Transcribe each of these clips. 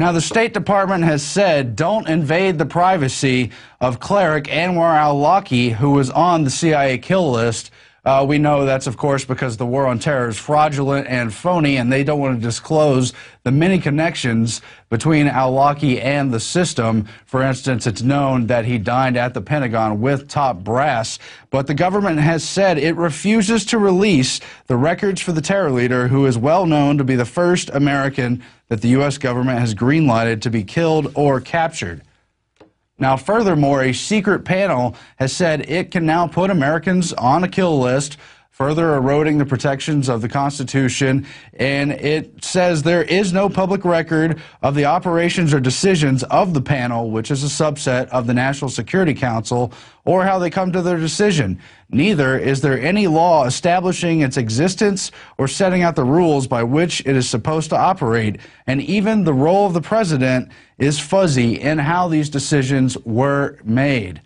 Now, the State Department has said don't invade the privacy of cleric Anwar al-Awlaki, who was on the CIA kill list. We know that's, of course, because the war on terror is fraudulent and phony, and they don't want to disclose the many connections between al-Awlaki and the system. For instance, it's known that he dined at the Pentagon with top brass, but the government has said it refuses to release the records for the terror leader, who is well known to be the first American that the U.S. government has green-lighted to be killed or captured. Now, furthermore, a secret panel has said it can now put Americans on a kill list, further eroding the protections of the Constitution, and it says there is no public record of the operations or decisions of the panel, which is a subset of the National Security Council, or how they come to their decision. Neither is there any law establishing its existence or setting out the rules by which it is supposed to operate, and even the role of the president is fuzzy in how these decisions were made.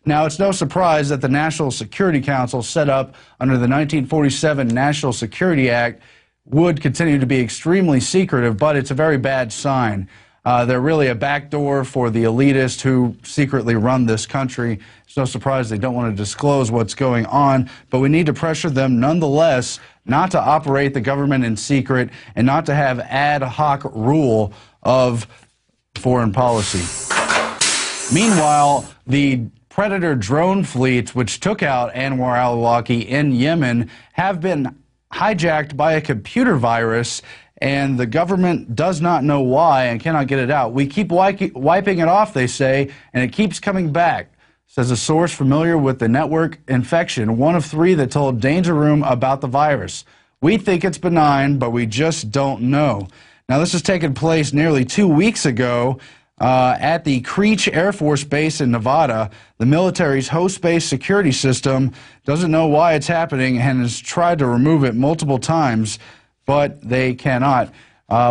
Now, it's no surprise that the National Security Council, set up under the 1947 National Security Act, would continue to be extremely secretive, but it's a very bad sign. They're really a backdoor for the elitists who secretly run this country. It's no surprise they don't want to disclose what's going on, but we need to pressure them nonetheless not to operate the government in secret and not to have ad hoc rule of foreign policy. Meanwhile, the Predator drone fleets, which took out Anwar al-Awlaki in Yemen, have been hijacked by a computer virus, and the government does not know why and cannot get it out. We keep wiping it off, they say, and it keeps coming back, says a source familiar with the network infection, one of 3 that told Danger Room about the virus. We think it's benign, but we just don't know. Now, this has taken place nearly 2 weeks ago. At the Creech Air Force Base in Nevada. The military's host-based security system doesn't know why it's happening and has tried to remove it multiple times, but they cannot.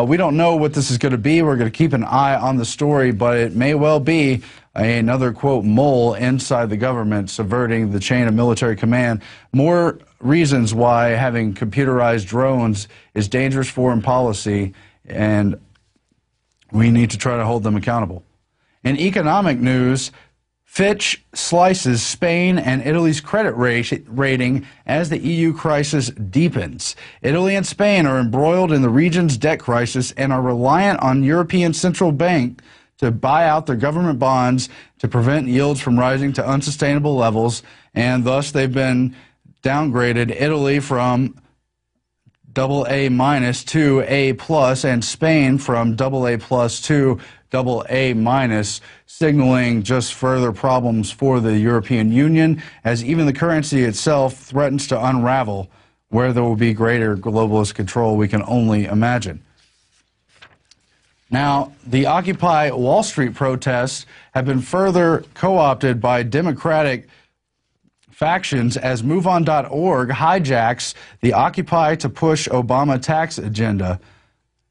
We don't know what this is going to be. We're going to keep an eye on the story, but it may well be another, quote, mole inside the government subverting the chain of military command. More reasons why having computerized drones is dangerous foreign policy, and we need to try to hold them accountable. In economic news, Fitch slices Spain and Italy's credit rating as the EU crisis deepens. Italy and Spain are embroiled in the region's debt crisis and are reliant on European Central Bank to buy out their government bonds to prevent yields from rising to unsustainable levels, and thus they've been downgraded. Italy from AA- to A+, and Spain from AA+ to AA-, signaling just further problems for the European Union, as even the currency itself threatens to unravel. Where there will be greater globalist control, we can only imagine. Now, the Occupy Wall Street protests have been further co-opted by Democratic factions as MoveOn.org hijacks the Occupy to push Obama tax agenda.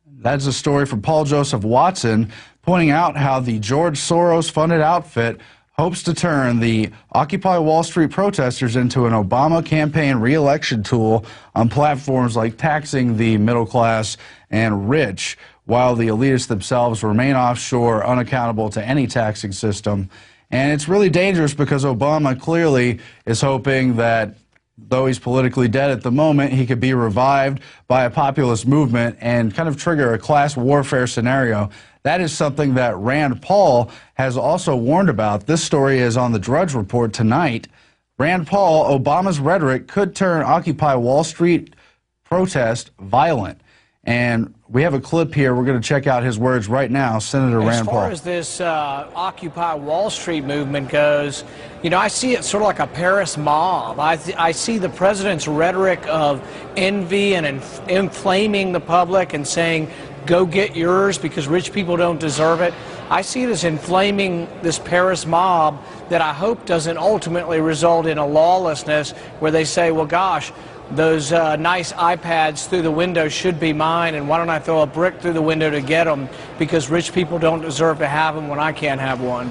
That's a story from Paul Joseph Watson, pointing out how the George Soros-funded outfit hopes to turn the Occupy Wall Street protesters into an Obama campaign re-election tool on platforms like taxing the middle class and rich, while the elitists themselves remain offshore, unaccountable to any taxing system. And it's really dangerous because Obama clearly is hoping that, though he's politically dead at the moment, he could be revived by a populist movement and kind of trigger a class warfare scenario. That is something that Rand Paul has also warned about. This story is on the Drudge Report tonight. Rand Paul, Obama's rhetoric could turn Occupy Wall Street protest violent. And we have a clip here. We're going to check out his words right now. Senator Rand Paul. As far as this Occupy Wall Street movement goes, you know, I see it sort of like a Paris mob. I see the president's rhetoric of envy and inflaming the public and saying, go get yours because rich people don't deserve it. I see it as inflaming this Paris mob that I hope doesn't ultimately result in a lawlessness where they say, well, gosh, those nice iPads through the window should be mine, and why don't I throw a brick through the window to get them because rich people don't deserve to have them when I can't have one.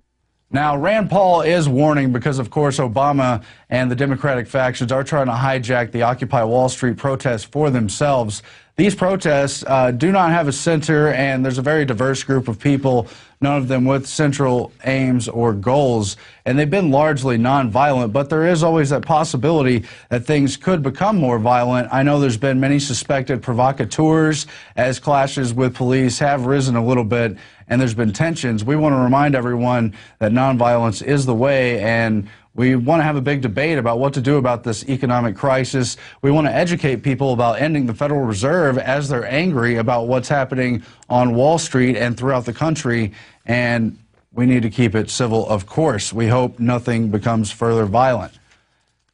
Now, Rand Paul is warning because, of course, Obama and the Democratic factions are trying to hijack the Occupy Wall Street protests for themselves. these protests do not have a center, and there's a very diverse group of people, none of them with central aims or goals, and they've been largely nonviolent, but there is always that possibility that things could become more violent. I know there's been many suspected provocateurs as clashes with police have risen a little bit, and there's been tensions. We want to remind everyone that nonviolence is the way, and we want to have a big debate about what to do about this economic crisis. We want to educate people about ending the Federal Reserve as they're angry about what's happening on Wall Street and throughout the country, and we need to keep it civil, of course. We hope nothing becomes further violent.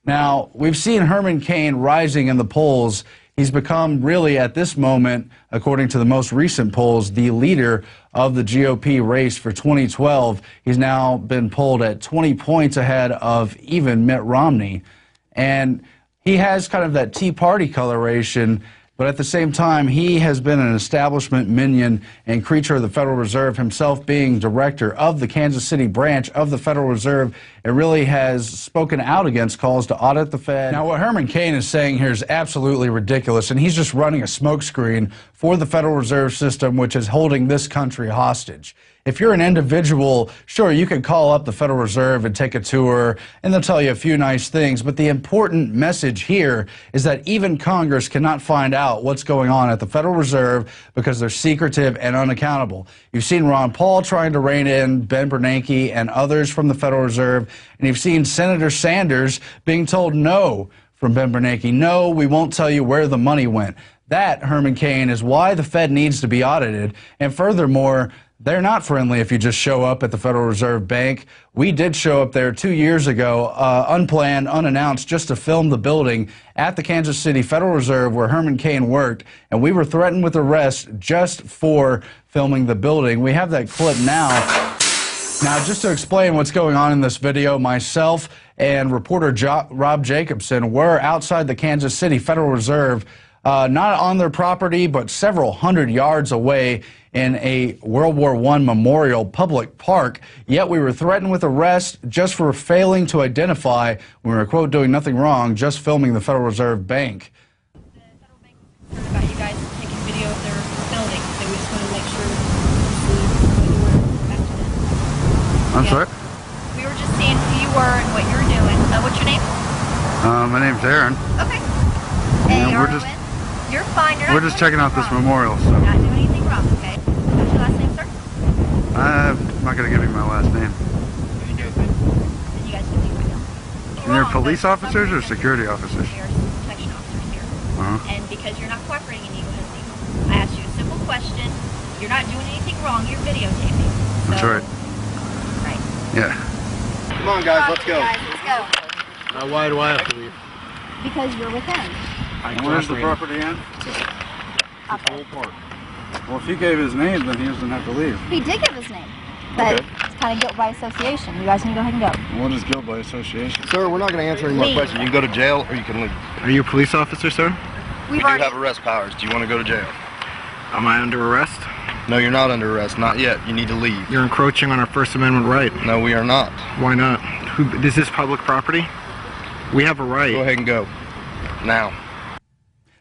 Now, we've seen Herman Cain rising in the polls. He's become really, at this moment, according to the most recent polls, the leader of the GOP race for 2012. He's now been polled at 20 points ahead of even Mitt Romney. And he has kind of that Tea Party coloration, but at the same time, he has been an establishment minion and creature of the Federal Reserve, himself being director of the Kansas City branch of the Federal Reserve. It really has spoken out against calls to audit the Fed. Now, what Herman Cain is saying here is absolutely ridiculous, and he's just running a smokescreen for the Federal Reserve System, which is holding this country hostage. If you're an individual, sure, you can call up the Federal Reserve and take a tour, and they'll tell you a few nice things. But the important message here is that even Congress cannot find out what's going on at the Federal Reserve because they're secretive and unaccountable. You've seen Ron Paul trying to rein in Ben Bernanke and others from the Federal Reserve, and you've seen Senator Sanders being told no from Ben Bernanke. No, we won't tell you where the money went. That, Herman Cain, is why the Fed needs to be audited. And furthermore, they're not friendly if you just show up at the Federal Reserve Bank. We did show up there 2 years ago, unplanned, unannounced, just to film the building at the Kansas City Federal Reserve where Herman Cain worked, and we were threatened with arrest just for filming the building. We have that clip now. Now, just to explain what's going on in this video, myself and reporter Rob Jacobson were outside the Kansas City Federal Reserve, not on their property, but several hundred yards away in a World War I memorial public park. Yet we were threatened with arrest just for failing to identify, we were, quote, doing nothing wrong, just filming the Federal Reserve Bank. The Federal Bank was concerned about you guys taking video of their building, so we just wanted to make sure you were back to them. I'm sorry? We were just seeing who you were and what you were doing. What's your name? My name's Aaron. Okay. Yeah, we're just, you're fine. You're not we're just checking out this wrong. memorial. So. You're not doing anything wrong, okay? What's your last name, sir? I'm not going to give you my last name. Then you guys can leave right now. And you're police officers or security officers? We are protection officers here. And because you're not cooperating and you go ahead and leave, I asked you a simple question. You're not doing anything wrong. You're videotaping. So, That's right. Right. Yeah. Come on, guys, let's go. Guys, let's go. Now, why do I have to leave? Because you're with them. And where's the property in? Up there. Whole park. Well, if he gave his name, then he doesn't have to leave. He did give his name, but Okay. it's kind of guilt by association. You guys need to go ahead and go. What is guilt by association? Sir, we're not going to answer any more Leave. questions. You can go to jail or you can leave. Are you a police officer, sir? We do have arrest powers. Do you want to go to jail? Am I under arrest? No, you're not under arrest. Not yet. You need to leave. You're encroaching on our First Amendment right. No, we are not. Why not? Is this public property? We have a right. Go ahead and go. Now.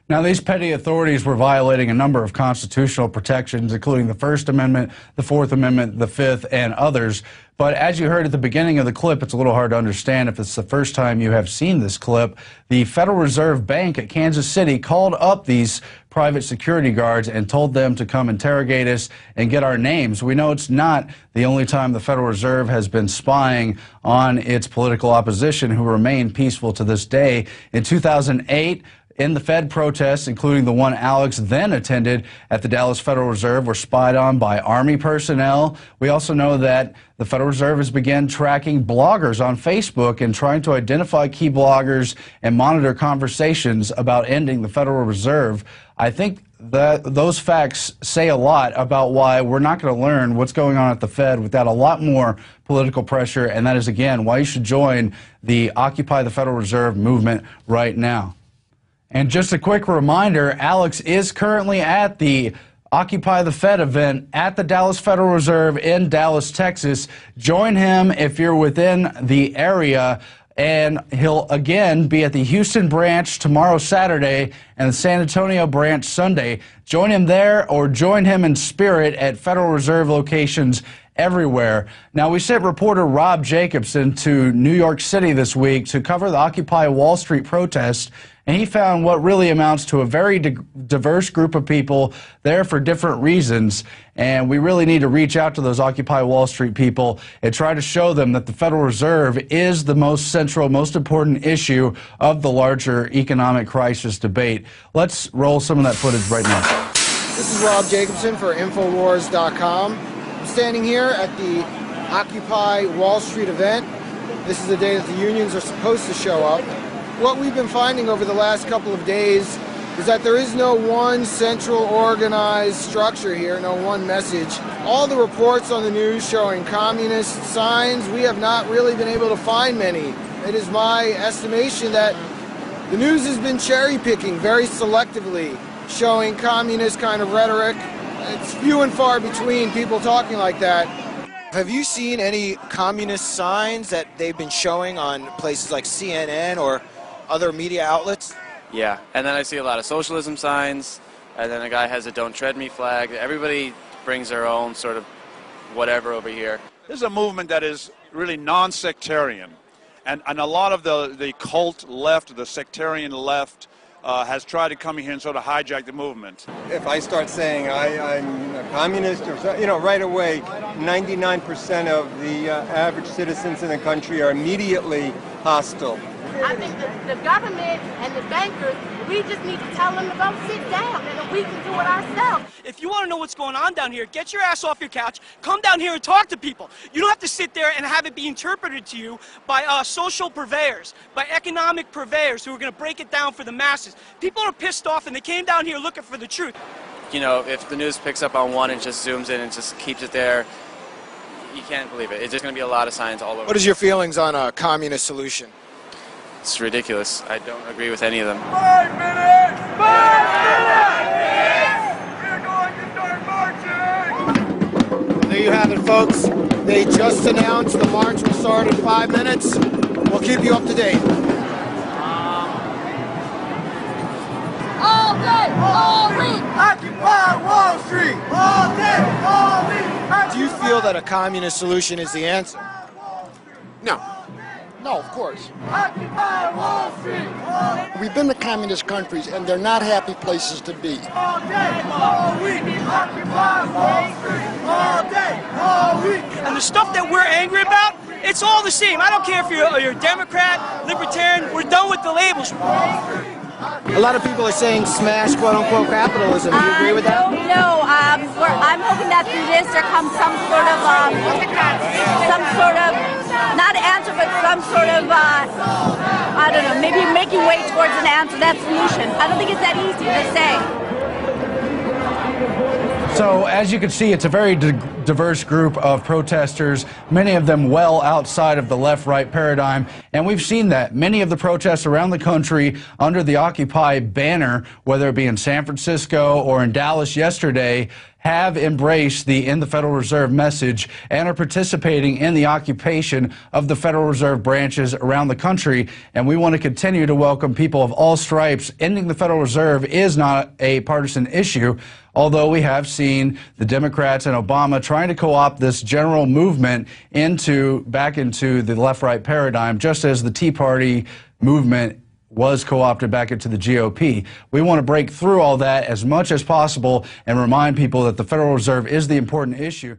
Now, these petty authorities were violating a number of constitutional protections, including the First Amendment, the Fourth Amendment, the Fifth, and others. But as you heard at the beginning of the clip, it's a little hard to understand if it's the first time you have seen this clip. The Federal Reserve Bank at Kansas City called up these private security guards and told them to come interrogate us and get our names. We know it's not the only time the Federal Reserve has been spying on its political opposition, who remain peaceful to this day. In 2008, in the Fed protests, including the one Alex then attended at the Dallas Federal Reserve, were spied on by Army personnel. We also know that the Federal Reserve has begun tracking bloggers on Facebook and trying to identify key bloggers and monitor conversations about ending the Federal Reserve. I think that those facts say a lot about why we're not going to learn what's going on at the Fed without a lot more political pressure, and that is, again, why you should join the Occupy the Federal Reserve movement right now. And just a quick reminder, Alex is currently at the Occupy the Fed event at the Dallas Federal Reserve in Dallas, Texas. Join him if you're within the area. And he'll again be at the Houston branch tomorrow, Saturday, and the San Antonio branch Sunday. Join him there or join him in spirit at Federal Reserve locations everywhere. Now, we sent reporter Rob Jacobson to New York City this week to cover the Occupy Wall Street protest, and he found what really amounts to a very diverse group of people there for different reasons. And we really need to reach out to those Occupy Wall Street people and try to show them that the Federal Reserve is the most central, most important issue of the larger economic crisis debate. Let's roll some of that footage right now. This is Rob Jacobson for Infowars.com. I'm standing here at the Occupy Wall Street event. This is the day that the unions are supposed to show up. What we've been finding over the last couple of days is that there is no one central organized structure here, no one message. All the reports on the news showing communist signs, we have not really been able to find many. It is my estimation that the news has been cherry picking very selectively, showing communist kind of rhetoric. It's few and far between people talking like that. Have you seen any communist signs that they've been showing on places like CNN or other media outlets? Yeah, and then I see a lot of socialism signs, and then a guy has a "Don't Tread Me" flag. Everybody brings their own sort of whatever over here. This is a movement that is really non-sectarian, and a lot of the cult left, the sectarian left, has tried to come here and sort of hijack the movement. If I start saying I'm a communist or something, right away, 99% of the average citizens in the country are immediately hostile. I think the government and the bankers, we just need to tell them to go sit down and we can do it ourselves. If you want to know what's going on down here, get your ass off your couch, come down here and talk to people. You don't have to sit there and have it be interpreted to you by social purveyors, by economic purveyors who are going to break it down for the masses. People are pissed off and they came down here looking for the truth. You know, if the news picks up on one and just zooms in and just keeps it there, you can't believe it. It's just going to be a lot of signs all over. What is your feelings on a communist solution? It's ridiculous. I don't agree with any of them. 5 minutes! 5 minutes! We're going to start marching! There you have it, folks. They just announced the march will start in 5 minutes. We'll keep you up to date. All day, all week! Occupy Wall Street! All day, all week! Do you feel that a communist solution is the answer? No. No, of course. Occupy Wall Street! We've been to communist countries, and they're not happy places to be. All day, all week! Occupy Wall Street! All day, all week! And the stuff that we're angry about, it's all the same. I don't care if you're a Democrat, Libertarian, we're done with the labels. A lot of people are saying smash quote-unquote capitalism. Do you agree with that? No. I'm hoping that through this there comes some sort of, not answer, but some sort of, I don't know, maybe making way towards an answer, that solution. I don't think it's that easy to say. So, as you can see, it's a very diverse group of protesters, many of them well outside of the left-right paradigm, and we've seen that. Many of the protests around the country under the Occupy banner, whether it be in San Francisco or in Dallas yesterday, have embraced the "In the Federal Reserve" message and are participating in the occupation of the Federal Reserve branches around the country. And we want to continue to welcome people of all stripes. Ending the Federal Reserve is not a partisan issue, although we have seen the Democrats and Obama trying to co-opt this general movement back into the left-right paradigm, just as the Tea Party movement was co-opted back into the GOP. We want to break through all that as much as possible and remind people that the Federal Reserve is the important issue.